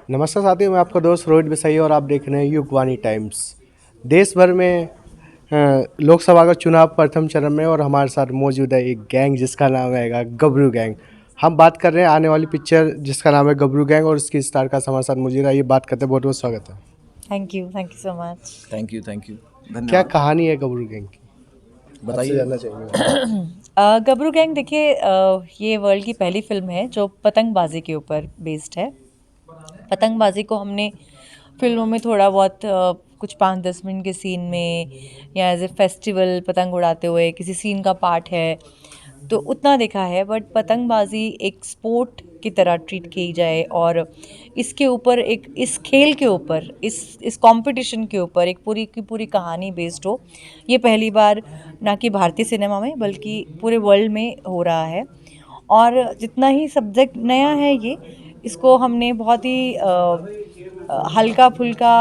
नमस्कार साथियों, मैं आपका दोस्त रोहित बिसाई और आप देख रहे हैं युगवाणी टाइम्स। देश भर में लोकसभा का चुनाव प्रथम चरण में और हमारे साथ मौजूद है एक गैंग जिसका नाम है गबरू गैंग। हम बात कर रहे हैं आने वाली पिक्चर जिसका नाम है गबरू गैंग और उसकी स्टार का हमारे साथ मौजूद है। ये बात करते हैं, बहुत बहुत स्वागत है। Thank you so much. Thank you क्या धन्यवाद। कहानी है गबरू गैंग की, आपसे बताइए। जानना चाहेंगे। गबरू गैंग देखिए, ये वर्ल्ड की पहली फिल्म है जो पतंगबाजी के ऊपर बेस्ड है। पतंगबाजी को हमने फिल्मों में थोड़ा बहुत कुछ 5-10 मिनट के सीन में या एज ए फेस्टिवल पतंग उड़ाते हुए किसी सीन का पार्ट है तो उतना देखा है, बट पतंगबाजी एक स्पोर्ट की तरह ट्रीट की जाए और इसके ऊपर एक इस खेल के ऊपर इस कंपटीशन के ऊपर एक पूरी की पूरी कहानी बेस्ड हो, ये पहली बार ना कि भारतीय सिनेमा में बल्कि पूरे वर्ल्ड में हो रहा है। और जितना ही सब्जेक्ट नया है ये, इसको हमने बहुत ही हल्का फुल्का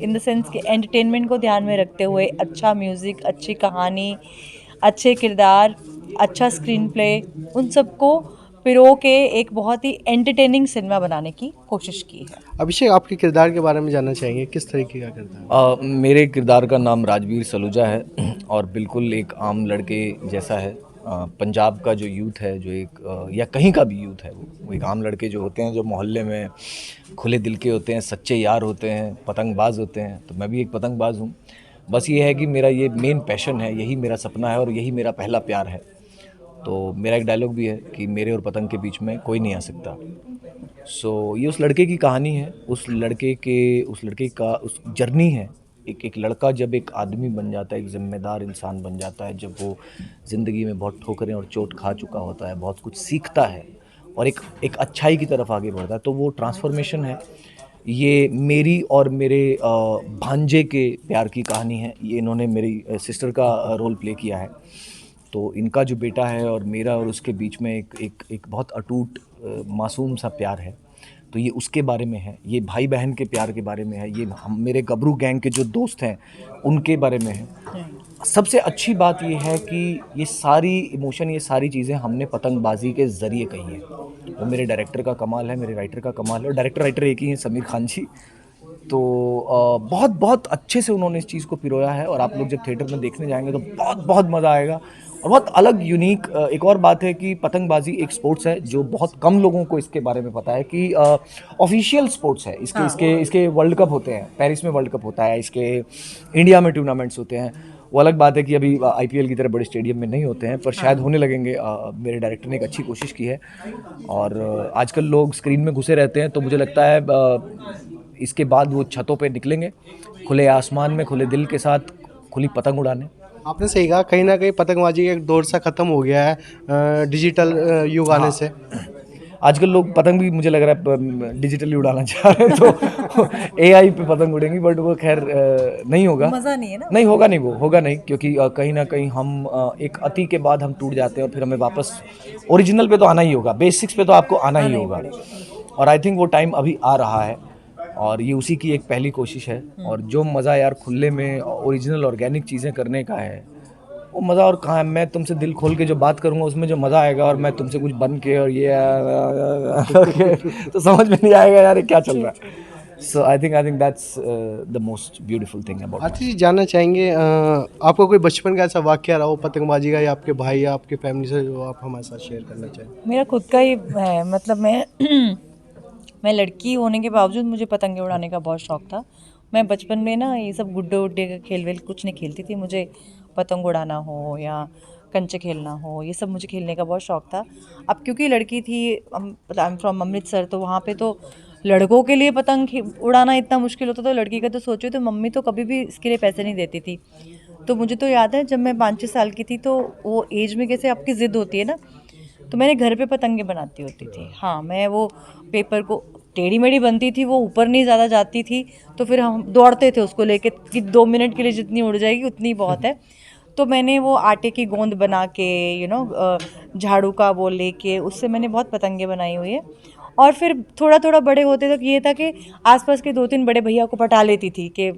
इन द सेंस कि एंटरटेनमेंट को ध्यान में रखते हुए अच्छा म्यूज़िक, अच्छी कहानी, अच्छे किरदार, अच्छा स्क्रीन प्ले, उन सबको पिरो के एक बहुत ही एंटरटेनिंग सिनेमा बनाने की कोशिश की है। अभिषेक, आपके किरदार के बारे में जानना चाहेंगे, किस तरीके का किरदार है? मेरे किरदार का नाम राजवीर सलूजा है और बिल्कुल एक आम लड़के जैसा है। पंजाब का जो यूथ है, जो एक या कहीं का भी यूथ है, वो एक आम लड़के जो होते हैं, जो मोहल्ले में खुले दिल के होते हैं, सच्चे यार होते हैं, पतंगबाज होते हैं। तो मैं भी एक पतंगबाज हूँ। बस ये है कि मेरा ये मेन पैशन है, यही मेरा सपना है और यही मेरा पहला प्यार है। तो मेरा एक डायलॉग भी है कि मेरे और पतंग के बीच में कोई नहीं आ सकता। ये उस लड़के की कहानी है, उस लड़के का उस जर्नी है। एक लड़का जब एक आदमी बन जाता है, एक ज़िम्मेदार इंसान बन जाता है, जब वो ज़िंदगी में बहुत ठोकरें और चोट खा चुका होता है, बहुत कुछ सीखता है और एक अच्छाई की तरफ आगे बढ़ता है, तो वो ट्रांसफॉर्मेशन है। ये मेरी और मेरे भांजे के प्यार की कहानी है। ये इन्होंने मेरी सिस्टर का रोल प्ले किया है। तो इनका जो बेटा है और मेरा और उसके बीच में एक बहुत अटूट मासूम सा प्यार है। तो ये उसके बारे में है, ये भाई बहन के प्यार के बारे में है, ये हम मेरे गबरू गैंग के जो दोस्त हैं उनके बारे में है। सबसे अच्छी बात ये है कि ये सारी इमोशन, ये सारी चीज़ें हमने पतंगबाजी के ज़रिए कही हैं। वो मेरे डायरेक्टर का कमाल है, मेरे राइटर का कमाल है। और डायरेक्टर राइटर एक ही हैं, समीर खान जी। तो बहुत बहुत अच्छे से उन्होंने इस चीज़ को पिरोया है और आप लोग जब थिएटर में देखने जाएंगे तो बहुत बहुत मज़ा आएगा। और बहुत अलग यूनिक एक और बात है कि पतंगबाजी एक स्पोर्ट्स है जो बहुत कम लोगों को इसके बारे में पता है कि ऑफिशियल स्पोर्ट्स है। इसके वर्ल्ड कप होते हैं, पेरिस में वर्ल्ड कप होता है, इसके इंडिया में टूर्नामेंट्स होते हैं। वो अलग बात है कि अभी आईपीएल की तरह बड़े स्टेडियम में नहीं होते हैं, पर शायद होने लगेंगे। मेरे डायरेक्टर ने एक अच्छी कोशिश की है और आजकल लोग स्क्रीन में घुसे रहते हैं, तो मुझे लगता है इसके बाद वो छतों पे निकलेंगे, खुले आसमान में, खुले दिल के साथ, खुली पतंग उड़ाने। आपने सही कहा, कहीं ना कहीं पतंगबाजी का एक दौर सा खत्म हो गया है डिजिटल युग आने से। आजकल लोग पतंग भी मुझे लग रहा है डिजिटली उड़ाना चाह रहे हैं, तो एआई पे पतंग उड़ेंगी, बट वो खैर नहीं होगा। मज़ा नहीं है ना। नहीं होगा, नहीं वो होगा नहीं, क्योंकि कहीं ना कहीं हम एक अति के बाद हम टूट जाते हैं और फिर हमें वापस ओरिजिनल पे तो आना ही होगा, बेसिक्स पे तो आपको आना ही होगा। और आई थिंक वो टाइम अभी आ रहा है और ये उसी की एक पहली कोशिश है। और जो मज़ा यार खुले में ओरिजिनल ऑर्गेनिक चीज़ें करने का है, वो मज़ा और कहाँ है। मैं तुमसे दिल खोल के जो बात करूँगा उसमें जो मज़ा आएगा, और मैं तुमसे कुछ बन के और ये तो समझ में नहीं आएगा यार ये क्या चल रहा है। So I think that's the most beautiful thing about. Atish ji, जानना चाहेंगे आपका कोई बचपन का ऐसा वाक्य रहा हो पतंगबाजी का या आपके भाई या आपके फैमिली से, जो आप हमारे साथ शेयर करना चाहें? मेरा खुद का ही है, मतलब मैं मैं लड़की होने के बावजूद मुझे पतंगे उड़ाने का बहुत शौक था। मैं बचपन में ना ये सब गुड्डे उड्डे का खेल वेल कुछ नहीं खेलती थी। मुझे पतंग उड़ाना हो या कंचे खेलना हो, ये सब मुझे खेलने का बहुत शौक था। अब क्योंकि लड़की थी, आई एम फ्रॉम अमृतसर, तो वहाँ पे तो लड़कों के लिए उड़ाना इतना मुश्किल होता था। लड़की का तो सोचो, तो मम्मी तो कभी भी इसके लिए पैसे नहीं देती थी। तो मुझे तो याद है जब मैं 5-6 साल की थी, तो वो एज में कैसे आपकी ज़िद होती है ना, तो मैंने घर पे पतंगे बनाती होती थी। हाँ, मैं वो पेपर को टेढ़ी मेढ़ी बनती थी, वो ऊपर नहीं ज़्यादा जाती थी, तो फिर हम दौड़ते थे उसको लेके कि 2 मिनट के लिए जितनी उड़ जाएगी उतनी बहुत है। तो मैंने वो आटे की गोंद बना के, झाड़ू का वो लेके उससे मैंने बहुत पतंगे बनाई हुई है। और फिर थोड़ा थोड़ा बड़े होते तक ये था कि आसपास के 2-3 बड़े भैया को पटा लेती थी कि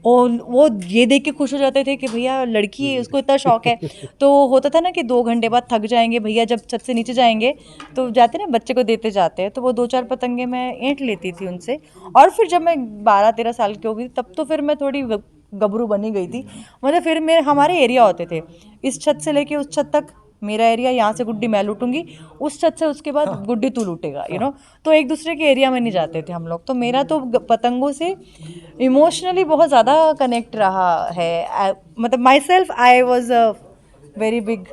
और वो ये देख के खुश हो जाते थे कि भैया लड़की है, उसको इतना शौक है। तो होता था ना कि 2 घंटे बाद थक जाएंगे भैया, जब छत से नीचे जाएंगे तो जाते ना बच्चे को देते जाते हैं, तो वो 2-4 पतंगे मैं ऐंठ लेती थी उनसे। और फिर जब मैं 12-13 साल की हो गई तब तो फिर मैं थोड़ी गबरू बनी गई थी। मतलब फिर मेरे हमारे एरिया होते थे, इस छत से लेके उस छत तक मेरा एरिया, यहाँ से गुड्डी मैं लूटूंगी, उस छत से उसके बाद गुड्डी तू लूटेगा, तो एक दूसरे के एरिया में नहीं जाते थे हम लोग। तो मेरा तो पतंगों से इमोशनली बहुत ज़्यादा कनेक्ट रहा है। मतलब myself I was a very big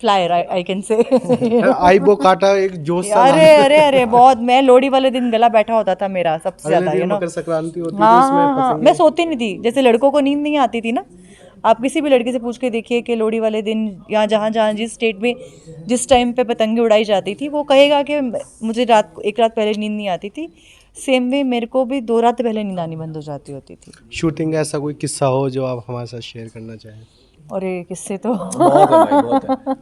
flyer, I can say. I बो काटा एक जोश सा अरे अरे अरे बहुत, मैं लोहड़ी वाले दिन गला बैठा होता था मेरा सबसे अगले ज़्यादा, दिन मकर संक्रांति होती थी, हाँ उसमें हाँ हाँ, पतंगे। मैं सोती नहीं थी। जैसे लड़कों को नींद नहीं आती थी ना, आप किसी भी लड़के से पूछ के देखिए कि लोहड़ी वाले दिन या जहाँ जहाँ जिस स्टेट में जिस टाइम पे पतंगे उड़ाई जाती थी, वो कहेगा कि मुझे एक रात पहले नींद नहीं आती थी। सेम वे मेरे को भी 2 रात पहले नींद आनी बंद हो जाती होती थी। शूटिंग का ऐसा कोई किस्सा हो जो आप हमारे साथ शेयर करना चाहें? अरे किससे तो बहुत है भाई, बहुत है।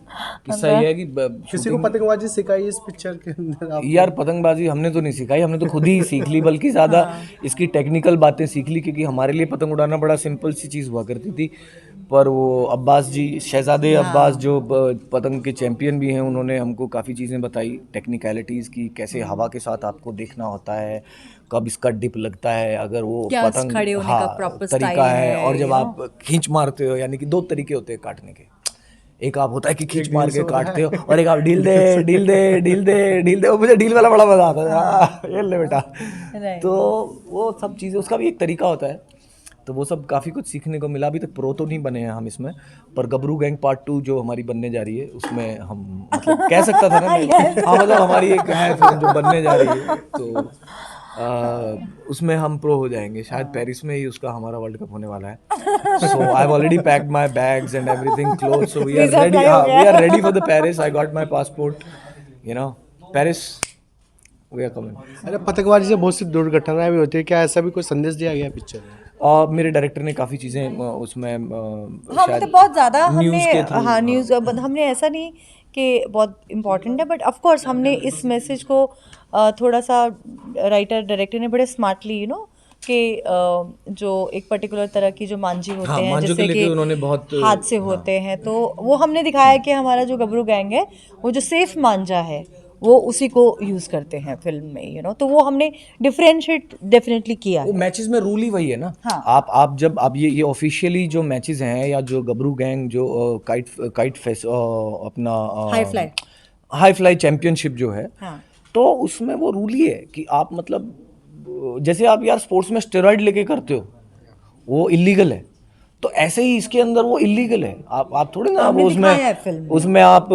किस्सा ये है कि किसी को पतंगबाजी सिखाई इस पिक्चर के अंदर आप? यार पतंगबाजी हमने तो नहीं सिखाई, हमने तो खुद ही सीख ली, बल्कि ज़्यादा इसकी टेक्निकल बातें सीख ली, क्योंकि हमारे लिए पतंग उड़ाना बड़ा सिंपल सी चीज़ हुआ करती थी। पर वो अब्बास जी, शहजादे अब्बास जो पतंग के चैंपियन भी हैं, उन्होंने हमको काफ़ी चीज़ें बताई, टेक्निकलिटीज़ की, कैसे हवा के साथ आपको देखना होता है, कब इसका डिप लगता है, अगर वो क्या पतंग खड़े होने का proper तरीका style है। है, और जब आप खींच मारते हो, यानी कि 2 तरीके होते हैं काटने के। एक आप होता है कि खींच मार के काटते हो, और एक आप ढील दे ढील दे ढील दे ढील दे। वो मुझे ढील वाला बड़ा मजा आता है, ये ले बेटा। तो वो सब चीज़ें, उसका भी एक तरीका होता है। तो वो सब काफ़ी कुछ सीखने को मिला। अभी तक प्रो तो नहीं बने हैं हम इसमें, पर गबरू गैंग पार्ट 2 जो हमारी बनने जा रही है, उसमें हम मतलब कह सकता था ना मैं, हाँ मतलब हमारी एक है फिल्म जो बनने जा रही है, तो उसमें हम प्रो हो जाएंगे। शायद पेरिस में ही उसका हमारा वर्ल्ड कप होने वाला है। So I have already packed my bags and everything close, so we are ready. हाँ, we are ready for the Paris. I got my passport, Paris we are coming. अरे पतंगबाजी से बहुत सी दुर्घटनाएं भी होती है, क्या ऐसा भी कोई संदेश दिया गया पिक्चर में? और मेरे डायरेक्टर ने काफ़ी चीज़ें उसमें हाँ शायद मतलब बहुत ज़्यादा हमने, न्यूज़ के थ्रू, हाँ न्यूज़, हमने ऐसा नहीं कि बहुत इम्पोर्टेंट है, बट ऑफ कोर्स हमने इस मैसेज को थोड़ा सा राइटर डायरेक्टर ने बड़े स्मार्टली कि जो एक पर्टिकुलर तरह की जो मांझी होते हाँ, हैं, मांझों जैसे के लेके कि उन्होंने बहुत हादसे होते हैं, तो वो हमने दिखाया कि हमारा जो गबरू गैंग है वो जो सेफ मांझा है वो उसी को यूज़ करते हैं फिल्म में, तो वो हमने डिफरेंशिएट डेफिनेटली किया वो है। मैचेस में रूल ही वही है ना। हाँ। आप जब आप ये ऑफिशियली जो मैचेस हैं, या जो गबरू गैंग जो काइट फेस अपना हाई फ्लाई चैंपियनशिप जो है, हाँ। तो उसमें वो रूल ही है कि आप मतलब जैसे आप यार स्पोर्ट्स में स्टेरॉइड लेके करते हो, वो इलीगल है। तो ऐसे ही इसके अंदर वो इलीगल है। आप थोड़ी ना वो उसमें आप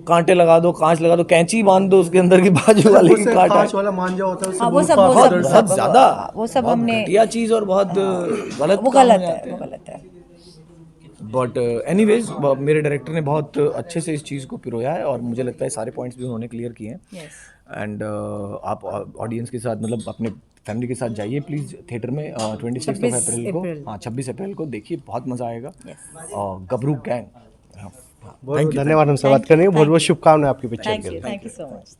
कांटे लगा दो, कांच लगा दो, कैंची बांध दो उसके अंदर की बाजू वाले की कांटा, कांच वाला मांझा होता है, उससे हाँ, वो सब बहुत ज्यादा वो सब हमने, घटिया चीज और बहुत गलत वो काम हो गलत जाते है, वो हैं। गलत है। बट एनीवेज मेरे डायरेक्टर ने बहुत अच्छे से इस चीज़ को पिरोया है, और मुझे लगता है सारे पॉइंट्स भी उन्होंने क्लियर किए हैं। एंड आप ऑडियंस के साथ, मतलब अपने फैमिली के साथ जाइए प्लीज़ थिएटर में 26 अप्रैल को। हाँ, 26 अप्रैल को देखिए, बहुत मज़ा आएगा। और गबरू गैंग, बहुत धन्यवाद हमसे बात करने के, बहुत बहुत शुभकामनाएं आपकी पिक्चर के लिए। Thank you so much.